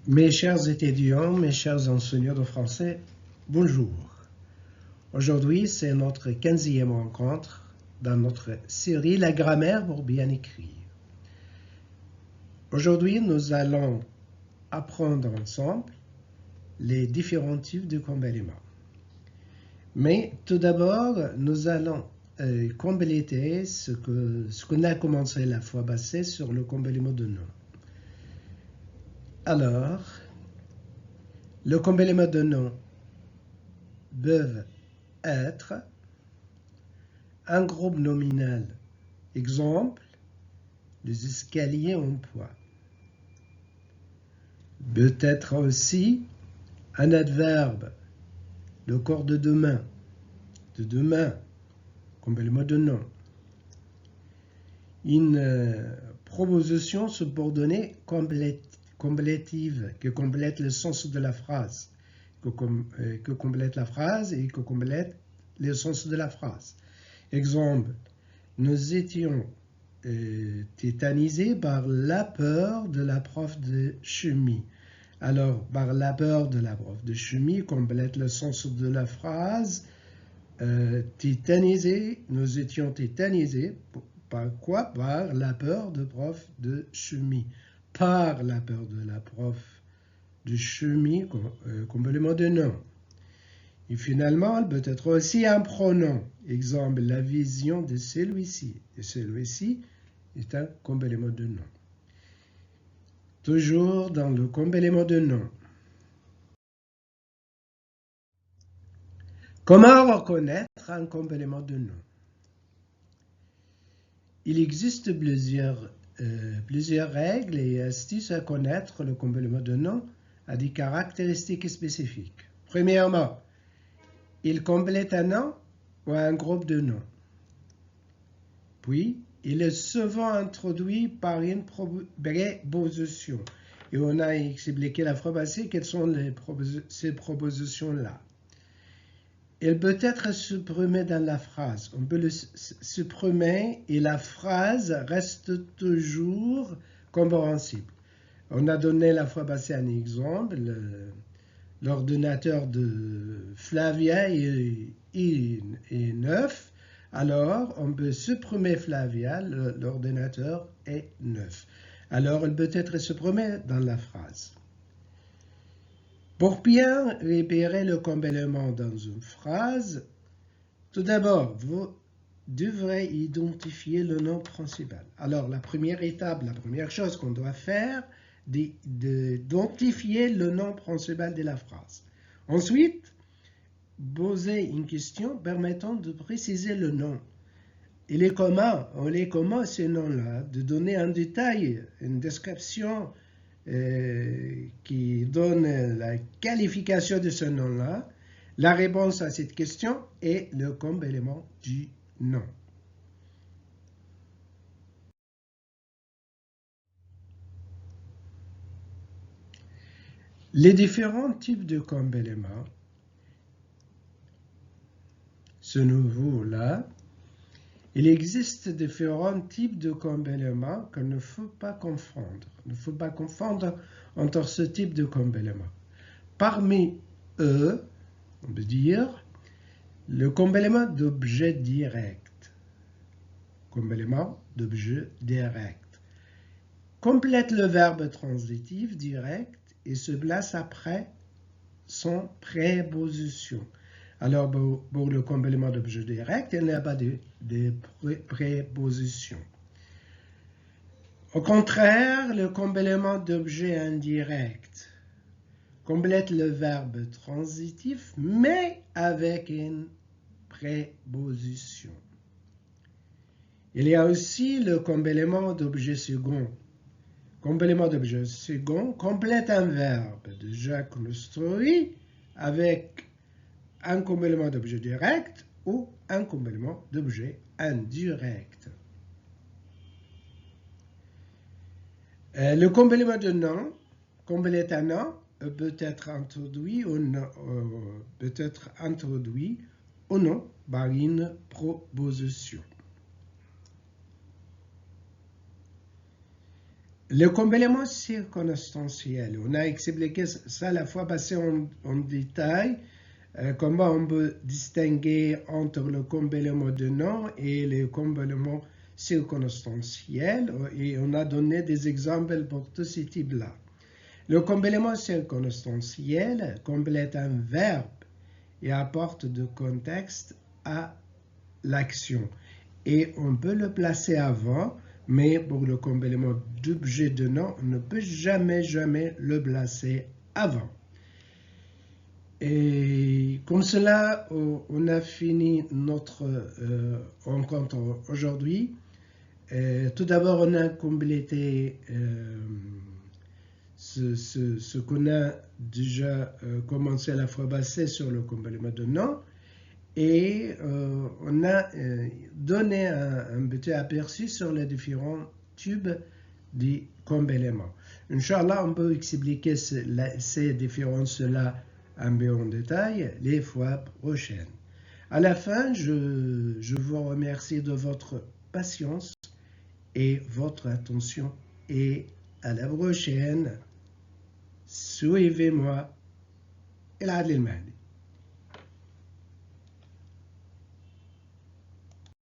Mes chers étudiants, mes chers enseignants de français, bonjour. Aujourd'hui, c'est notre 15e rencontre dans notre série La grammaire pour bien écrire. Aujourd'hui, nous allons apprendre ensemble les différents types de compléments. Mais tout d'abord, nous allons compléter ce qu'on a commencé la fois passée sur le complément de nom. Alors, le complément de nom peuvent être un groupe nominal. Exemple, les escaliers en bois. Peut être aussi un adverbe, le corps de demain, complément de nom. Une proposition subordonnée complétive qui complète le sens de la phrase, que complète la phrase et que complète le sens de la phrase. Exemple, nous étions tétanisés par la peur de la prof de chimie. Alors, par la peur de la prof de chimie complète le sens de la phrase. Tétanisés, nous étions tétanisés. Par quoi? Par la peur de prof de chimie. Par la peur de la prof de chimie, complément de nom. Et finalement, elle peut être aussi un pronom. Exemple, la vision de celui-ci. Et celui-ci est un complément de nom. Toujours dans le complément de nom. Comment reconnaître un complément de nom? Il existe plusieurs règles et astuces à connaître le complément de nom à des caractéristiques spécifiques. Premièrement, il complète un nom ou un groupe de noms. Puis, il est souvent introduit par une préposition. Et on a expliqué la fois passée quelles sont ces propositions-là. Il peut être supprimé dans la phrase. On peut le supprimer et la phrase reste toujours compréhensible. On a donné la fois passée un exemple. L'ordinateur de Flavia est neuf. Alors, on peut supprimer Flavia, l'ordinateur est neuf. Alors, il peut être supprimé dans la phrase. Pour bien repérer le complément dans une phrase, tout d'abord, vous devrez identifier le nom principal. Alors, la première étape, la première chose qu'on doit faire, d'identifier le nom principal de la phrase. Ensuite, poser une question permettant de préciser le nom. Il est comment ce nom-là, de donner un détail, une description qui donne la qualification de ce nom-là. La réponse à cette question est le complément du nom. Les différents types de compléments, ce nouveau-là, il existe différents types de compléments qu'il ne faut pas confondre. Il ne faut pas confondre entre ce type de complément. Parmi eux, on peut dire le complément d'objet direct. Complément d'objet direct. Complète le verbe transitif direct et se place après son préposition. Alors, pour le complément d'objet direct, il n'y a pas de préposition. Au contraire, le complément d'objet indirect complète le verbe transitif, mais avec une préposition. Il y a aussi le complément d'objet second. Complément d'objet second complète un verbe déjà construit avec un complément d'objet direct ou un complément d'objet indirect. Le complément de nom complète un nom peut être introduit ou non par une proposition. Le complément circonstanciel, on a expliqué ça la fois passée en détail, comment on peut distinguer entre le complément de nom et le complément circonstanciel, et on a donné des exemples pour tous ces types-là. Le complément circonstanciel complète un verbe et apporte du contexte à l'action. Et on peut le placer avant, mais pour le complément d'objet de nom, on ne peut jamais le placer avant. Et comme cela, on a fini notre rencontre aujourd'hui. Tout d'abord, on a complété ce qu'on a déjà commencé à la fois passée sur le complément de nom. Et on a donné un petit aperçu sur les différents types de compléments. Inch'Allah, on peut expliquer ces différences-là un peu en détail les fois prochaines. À la fin, je vous remercie de votre patience et votre attention et à la prochaine. Suivez-moi. El Adel Mahdi.